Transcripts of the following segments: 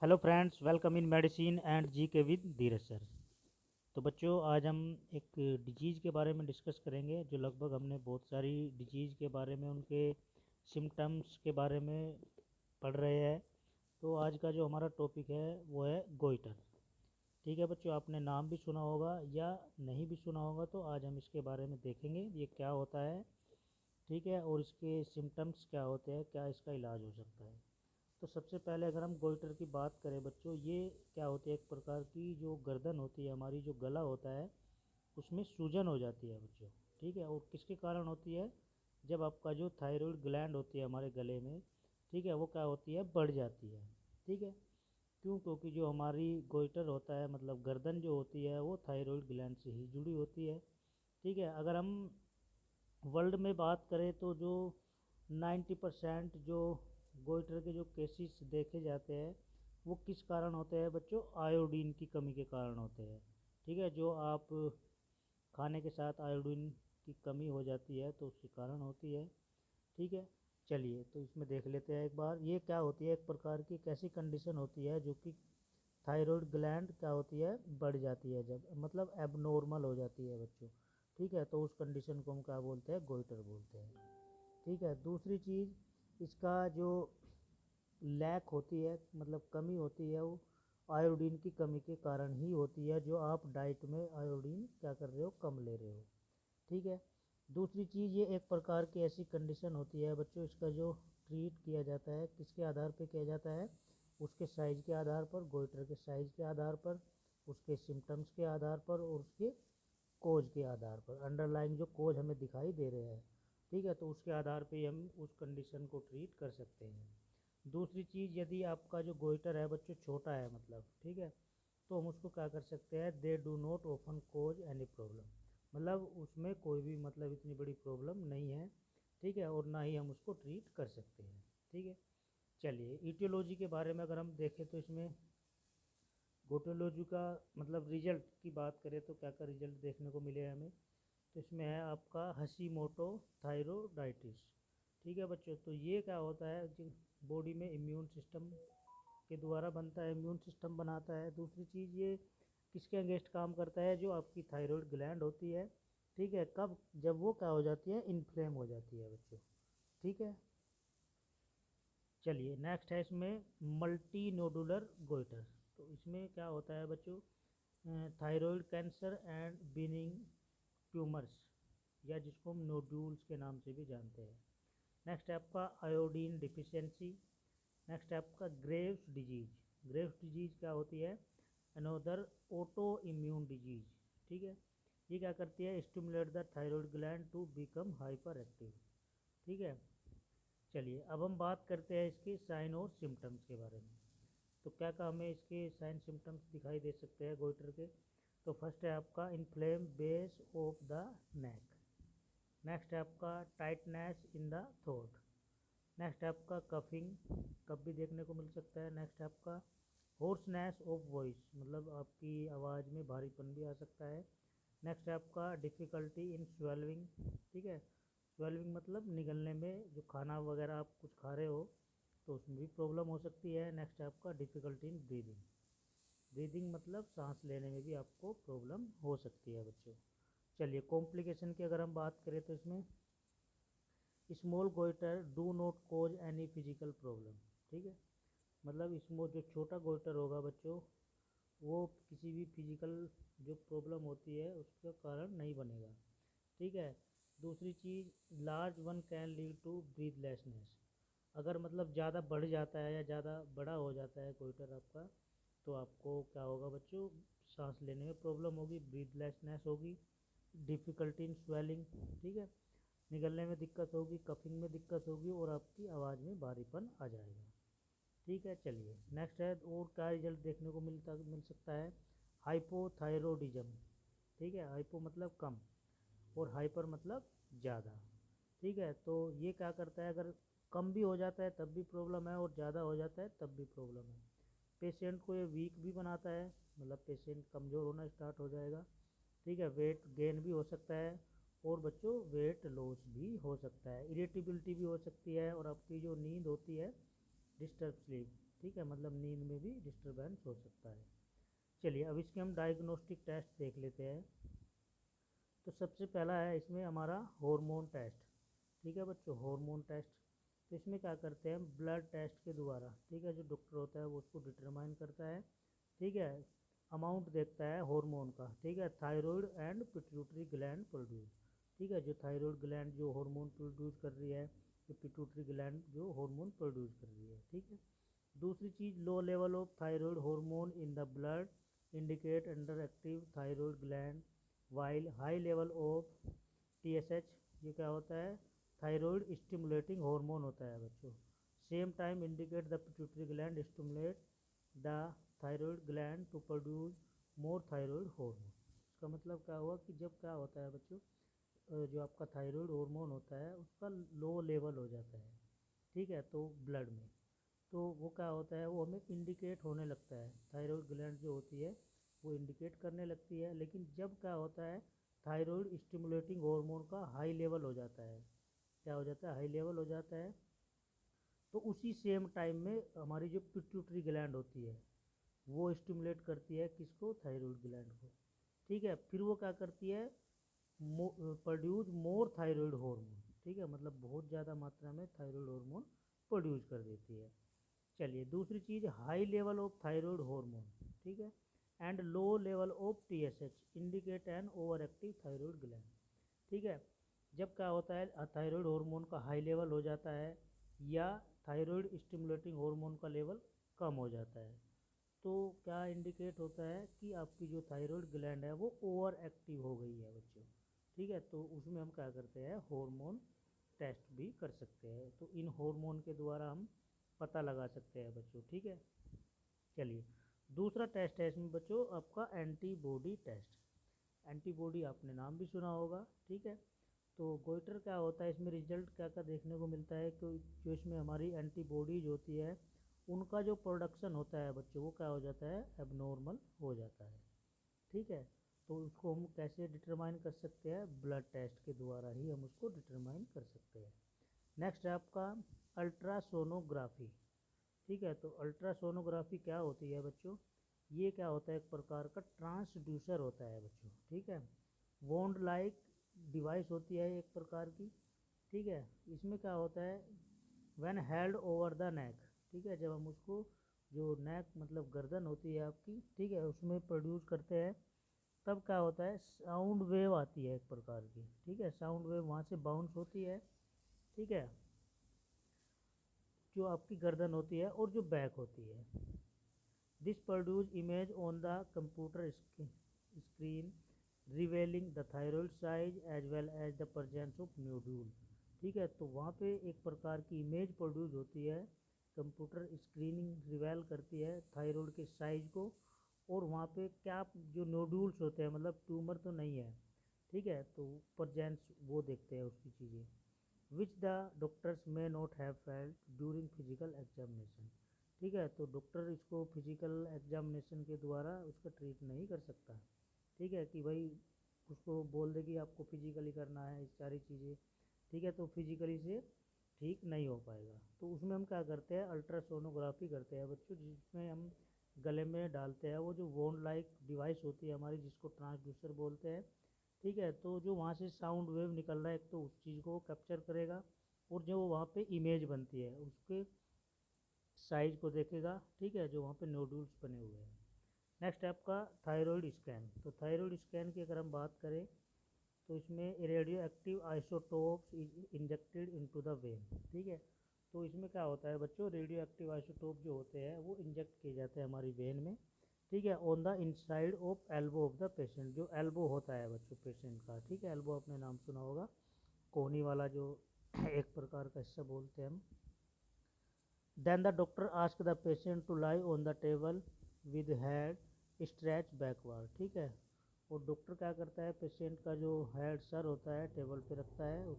Hello friends, welcome in medicine and G K with Dheeraj sir. तो बच्चों, आज हम एक डिजीज़ के बारे में डिस्कस करेंगे जो लगभग हमने बहुत सारी डिजीज़ के बारे में उनके सिम्टम्स के बारे में पढ़ रहे हैं। तो आज का जो हमारा टॉपिक है वो है गोइटर। ठीक है बच्चों, आपने नाम भी सुना होगा या नहीं भी सुना होगा, तो आज हम इसके बारे में देखेंगे ये क्या होता है। ठीक है, और इसके सिम्टम्स क्या होते हैं, क्या इसका इलाज हो सकता है। तो सबसे पहले अगर हम गोइटर की बात करें बच्चों, ये क्या होती है, एक प्रकार की जो गर्दन होती है, हमारी जो गला होता है उसमें सूजन हो जाती है बच्चों। ठीक है, और किसके कारण होती है, जब आपका जो थायराइड ग्लैंड होती है हमारे गले में, ठीक है, वो क्या होती है, बढ़ जाती है। ठीक है, क्यों? क्योंकि जो हमारी गोइटर होता है, मतलब गर्दन जो होती है, वो थायराइड ग्लैंड से ही जुड़ी होती है। ठीक है, अगर हम वर्ल्ड में बात करें तो जो 90% जो गोइटर के जो केसेस देखे जाते हैं वो किस कारण होते हैं बच्चों, आयोडीन की कमी के कारण होते हैं। ठीक है, जो आप खाने के साथ आयोडीन की कमी हो जाती है तो उसके कारण होती है। ठीक है, चलिए तो इसमें देख लेते हैं एक बार ये क्या होती है। एक प्रकार की कैसी कंडीशन होती है जो कि थायराइड ग्लैंड क्या होती है, बढ़ जाती है, जब मतलब एबनॉर्मल हो जाती है बच्चों। ठीक है, तो उस कंडीशन को हम क्या बोलते हैं, गोइटर बोलते हैं। ठीक है, दूसरी चीज़ इसका जो लैक होती है, मतलब कमी होती है, वो आयोडीन की कमी के कारण ही होती है, जो आप डाइट में आयोडीन क्या कर रहे हो, कम ले रहे हो। ठीक है, दूसरी चीज़ ये एक प्रकार की ऐसी कंडीशन होती है बच्चों, इसका जो ट्रीट किया जाता है किसके आधार पे किया जाता है, उसके साइज़ के आधार पर, गोइटर के साइज़ के आधार पर, उसके सिम्टम्स के आधार पर और उसके कोज के आधार पर, अंडरलाइंग जो कोज हमें दिखाई दे रहे हैं। ठीक है, तो उसके आधार पे हम उस कंडीशन को ट्रीट कर सकते हैं। दूसरी चीज़, यदि आपका जो गोइटर है बच्चों छोटा है, मतलब ठीक है, तो हम उसको क्या कर सकते हैं, they do not open cause any problem, मतलब उसमें कोई भी मतलब इतनी बड़ी प्रॉब्लम नहीं है। ठीक है, और ना ही हम उसको ट्रीट कर सकते हैं। ठीक है, चलिए ईटियोलॉजी के बारे में अगर हम देखें तो इसमें गोटियोलॉजी का मतलब रिजल्ट की बात करें तो क्या क्या रिजल्ट देखने को मिले हमें, तो इसमें है आपका हशीमोटो थायरोडाइटिस। ठीक है बच्चों, तो ये क्या होता है कि बॉडी में इम्यून सिस्टम के द्वारा बनता है, इम्यून सिस्टम बनाता है। दूसरी चीज़ ये किसके अगेंस्ट काम करता है, जो आपकी थायराइड ग्लैंड होती है। ठीक है, कब, जब वो क्या हो जाती है, इन्फ्लेम हो जाती है बच्चों। ठीक है, चलिए नेक्स्ट है इसमें मल्टी नोडुलर गोइटर। तो इसमें क्या होता है बच्चों, thyroid cancer and binning tumours, या जिसको हम नोड्यूल्स के नाम से भी जानते हैं। नेक्स्ट है आपका आयोडीन डिफिशियंसी। नेक्स्ट है आपका ग्रेव्स डिजीज। ग्रेव्स डिजीज क्या होती है, अनोदर ऑटो इम्यून डिजीज। ठीक है, ये क्या करती है, stimulate the thyroid gland to become hyper active. ठीक है, चलिए अब हम बात करते हैं इसके साइन और सिम्टम्स के बारे में। तो क्या क्या हमें इसके साइन सिम्टम्स दिखाई दे सकते हैं गोइटर के। तो फर्स्ट है आपका inflame base of the neck. Next है आपका tightness in the throat. Next है आपका कफिंग, कफ भी देखने को मिल सकता है। नेक्स्ट है आपका होर्सनेस ऑफ वॉइस, मतलब आपकी आवाज़ में भारीपन भी आ सकता है। नेक्स्ट है आपका डिफ़िकल्टी इन स्वेलविंग। ठीक है, स्वेलविंग मतलब निगलने में, जो खाना वगैरह आप कुछ खा रहे हो तो उसमें भी प्रॉब्लम हो सकती है। नेक्स्ट है आपका डिफ़िकल्टी इन ब्रीदिंग। ब्रीदिंग मतलब सांस लेने में भी आपको प्रॉब्लम हो सकती है बच्चों। चलिए कॉम्प्लिकेशन की अगर हम बात करें तो इसमें small goiter do not cause any physical problem. ठीक है, मतलब स्मॉल जो छोटा गोइटर होगा बच्चों, वो किसी भी फिजिकल जो प्रॉब्लम होती है उसका कारण नहीं बनेगा। ठीक है, दूसरी चीज़ large one can lead to breathlessness. अगर मतलब ज़्यादा बढ़ जाता है या ज़्यादा बड़ा हो जाता है गोइटर आपका, तो आपको क्या होगा बच्चों, सांस लेने में प्रॉब्लम होगी, ब्रीथलेसनेस होगी, डिफ़िकल्टी इन स्वेलिंग। ठीक है, निगलने में दिक्कत होगी, कफिंग में दिक्कत होगी और आपकी आवाज़ में भारीपन आ जाएगा। ठीक है, चलिए नेक्स्ट है, और क्या रिजल्ट देखने को मिल सकता है, हाइपोथायरोडिज्म। ठीक है, हाइपो मतलब कम और हाइपर मतलब ज़्यादा। ठीक है, तो ये क्या करता है, अगर कम भी हो जाता है तब भी प्रॉब्लम है और ज़्यादा हो जाता है तब भी प्रॉब्लम है। पेशेंट को ये वीक भी बनाता है, मतलब पेशेंट कमज़ोर होना स्टार्ट हो जाएगा। ठीक है, वेट गेन भी हो सकता है और बच्चों वेट लॉस भी हो सकता है, इरिटेबिलिटी भी हो सकती है और आपकी जो नींद होती है, डिस्टर्ब स्लीप। ठीक है, मतलब नींद में भी डिस्टरबेंस हो सकता है। चलिए अब इसके हम डायग्नोस्टिक टेस्ट देख लेते हैं। तो सबसे पहला है इसमें हमारा हार्मोन टेस्ट। ठीक है बच्चों, हार्मोन टेस्ट। तो इसमें क्या करते हैं, ब्लड टेस्ट के द्वारा, ठीक है, जो डॉक्टर होता है वो उसको डिटरमाइन करता है, ठीक है, अमाउंट देखता है हार्मोन का, ठीक है, thyroid and pituitary gland produce, ठीक है, जो थायराइड ग्लैंड जो हार्मोन प्रोड्यूस कर रही है, जो पिट्यूटरी ग्लैंड जो हार्मोन प्रोड्यूस कर रही है, ठीक है। दूसरी चीज़, low level of thyroid hormone in the blood indicate under active thyroid gland, while high level of TSH, ये क्या होता है, थायराइड स्टिमुलेटिंग हार्मोन होता है बच्चों, same time indicate the pituitary gland stimulate the thyroid gland to produce more thyroid hormone. इसका मतलब क्या हुआ कि जब क्या होता है बच्चों, जो आपका थायराइड हार्मोन होता है उसका लो लेवल हो जाता है, ठीक है, तो ब्लड में, तो वो क्या होता है, वो हमें इंडिकेट होने लगता है, थायराइड ग्लैंड जो होती है वो इंडिकेट करने लगती है। लेकिन जब क्या होता है, थायराइड स्टिमुलेटिंग हार्मोन का हाई लेवल हो जाता है, क्या हो जाता है, हाई लेवल हो जाता है, तो उसी सेम टाइम में हमारी जो पिट्यूटरी ग्लैंड होती है वो स्टिमुलेट करती है किसको, थायराइड ग्लैंड को, ठीक है, फिर वो क्या करती है, प्रोड्यूस मोर थायराइड हार्मोन, ठीक है, मतलब बहुत ज़्यादा मात्रा में थायराइड हार्मोन प्रोड्यूस कर देती है। चलिए दूसरी चीज़, high level of thyroid hormone, ठीक है, and low level of TSH indicate an over active thyroid gland, ठीक है, जब क्या होता है थायराइड हार्मोन का हाई लेवल हो जाता है या थायराइड स्टिमुलेटिंग हार्मोन का लेवल कम हो जाता है, तो क्या इंडिकेट होता है कि आपकी जो थायराइड ग्लैंड है वो ओवर एक्टिव हो गई है बच्चों, ठीक है, तो उसमें हम क्या करते हैं, हार्मोन टेस्ट भी कर सकते हैं, तो इन हार्मोन के द्वारा हम पता लगा सकते हैं बच्चों, ठीक है। चलिए दूसरा टेस्ट है इसमें बच्चों आपका एंटीबॉडी टेस्ट। एंटीबॉडी आपने नाम भी सुना होगा, ठीक है, तो गोइटर क्या होता है, इसमें रिजल्ट क्या क्या देखने को मिलता है कि जो इसमें हमारी एंटीबॉडीज होती है उनका जो प्रोडक्शन होता है बच्चों वो क्या हो जाता है, एबनॉर्मल हो जाता है, ठीक है, तो उसको हम कैसे डिटरमाइन कर सकते हैं, ब्लड टेस्ट के द्वारा ही हम उसको डिटरमाइन कर सकते हैं। नेक्स्ट है आपका अल्ट्रासोनोग्राफी, ठीक है, तो अल्ट्रासोनोग्राफी क्या होती है बच्चों, ये क्या होता है, एक प्रकार का ट्रांसड्यूसर होता है बच्चों, ठीक है, वोंड लाइक डिवाइस होती है एक प्रकार की, ठीक है, इसमें क्या होता है, when held over the neck, ठीक है, जब हम उसको जो नेक मतलब गर्दन होती है आपकी, ठीक है, उसमें प्रोड्यूस करते हैं, तब क्या होता है, साउंड वेव आती है एक प्रकार की, ठीक है, साउंड वेव वहाँ से बाउंस होती है, ठीक है, जो आपकी गर्दन होती है और जो बैक होती है, this produce image on the computer screen revealing the thyroid size as well as the presence of nodule, ठीक है, तो वहाँ पे एक प्रकार की इमेज प्रोड्यूस होती है, कंप्यूटर स्क्रीनिंग रिवेल करती है थायराइड के साइज को, और वहाँ पे क्या जो नोड्यूल्स होते हैं, मतलब ट्यूमर तो नहीं है, ठीक है, तो प्रेजेंस वो देखते हैं उसकी चीज़ें, which the doctors may not have felt during physical examination, ठीक है, तो डॉक्टर इसको फिजिकल एग्जामिनेशन के द्वारा उसका ट्रीट नहीं कर सकता, ठीक है, कि भाई उसको बोल दे कि आपको फिजिकली करना है इस सारी चीज़ें, ठीक है, तो फिजिकली से ठीक नहीं हो पाएगा, तो उसमें हम क्या करते हैं, अल्ट्रासोनोग्राफी करते हैं बच्चों, जिसमें हम गले में डालते हैं वो जो वोन लाइक डिवाइस होती है हमारी, जिसको ट्रांसड्यूसर बोलते हैं, ठीक है, तो जो वहाँ से साउंड वेव निकल रहा है एक तो उस चीज़ को कैप्चर करेगा, और जो वहाँ पे इमेज बनती है उसके साइज को देखेगा, ठीक है, जो वहाँ पे नोडुल्स बने हुए हैं। नेक्स्ट है आपका थायराइड स्कैन। तो थायराइड स्कैन की अगर हम बात करें तो इसमें radio active isotopes injected into the when, ठीक है, तो इसमें क्या होता है बच्चों, रेडियो एक्टिव आइसोटोप जो होते हैं वो इंजेक्ट किए जाते हैं हमारी वेन में, ठीक है, on the inside of elbow of the patient, जो एल्बो होता है बच्चों पेशेंट का, ठीक है, एल्बो आपने नाम सुना होगा, कोहनी वाला जो एक प्रकार का हिस्सा बोलते हैं हम। Then the doctor ask the patient to lie on the table with head stretch backward, ठीक है, और डॉक्टर क्या करता है, पेशेंट का जो हेड सर होता है टेबल पे रखता है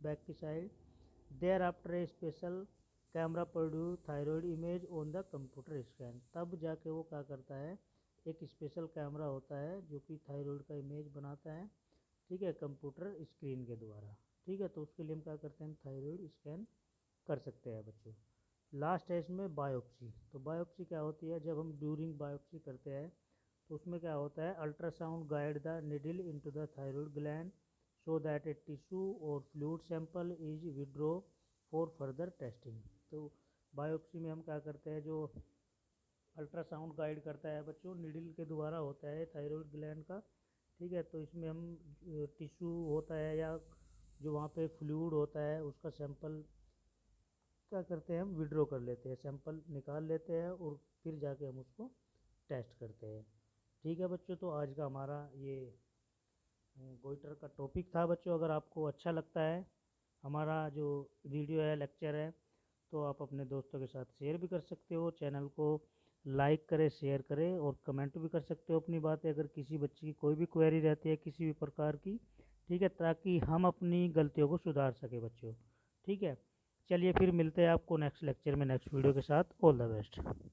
बैक की side, there after a special camera produce thyroid image on the computer scan, तब जाके वो क्या करता है, एक स्पेशल कैमरा होता है जो कि थायराइड का इमेज बनाता है, ठीक है, कंप्यूटर स्क्रीन के द्वारा, ठीक है, तो उसके लिए हम क्या करते हैं, थायराइड स्कैन कर सकते हैं बच्चों। लास्ट है इसमें बायोप्सी। तो बायोप्सी क्या होती है, जब हम ड्यूरिंग बायोप्सी करते हैं तो उसमें क्या होता है, ultrasound guide the needle into the thyroid gland so that a tissue और fluid sample is withdraw for further testing. तो बायोप्सी में हम क्या करते हैं, जो अल्ट्रासाउंड गाइड करता है बच्चों, निडल के द्वारा होता है थायराइड ग्लैंड का, ठीक है। तो इसमें हम टिश्यू होता है या जो वहाँ पे फ्लूइड होता है उसका सैंपल क्या करते हैं, हम विड्रॉ कर लेते हैं, सैंपल निकाल लेते हैं और फिर जाके हम उसको टेस्ट करते हैं। ठीक है बच्चों, तो आज का हमारा ये गोइटर का टॉपिक था बच्चों। अगर आपको अच्छा लगता है हमारा जो वीडियो है, लेक्चर है, तो आप अपने दोस्तों के साथ शेयर भी कर सकते हो। चैनल को लाइक करें, शेयर करें और कमेंट भी कर सकते हो अपनी बातें, अगर किसी बच्चे की कोई भी क्वेरी रहती है किसी भी प्रकार की, ठीक है, ताकि हम अपनी गलतियों को सुधार सके बच्चों। ठीक है, चलिए फिर मिलते हैं आपको नेक्स्ट लेक्चर में नेक्स्ट वीडियो के साथ। All the best.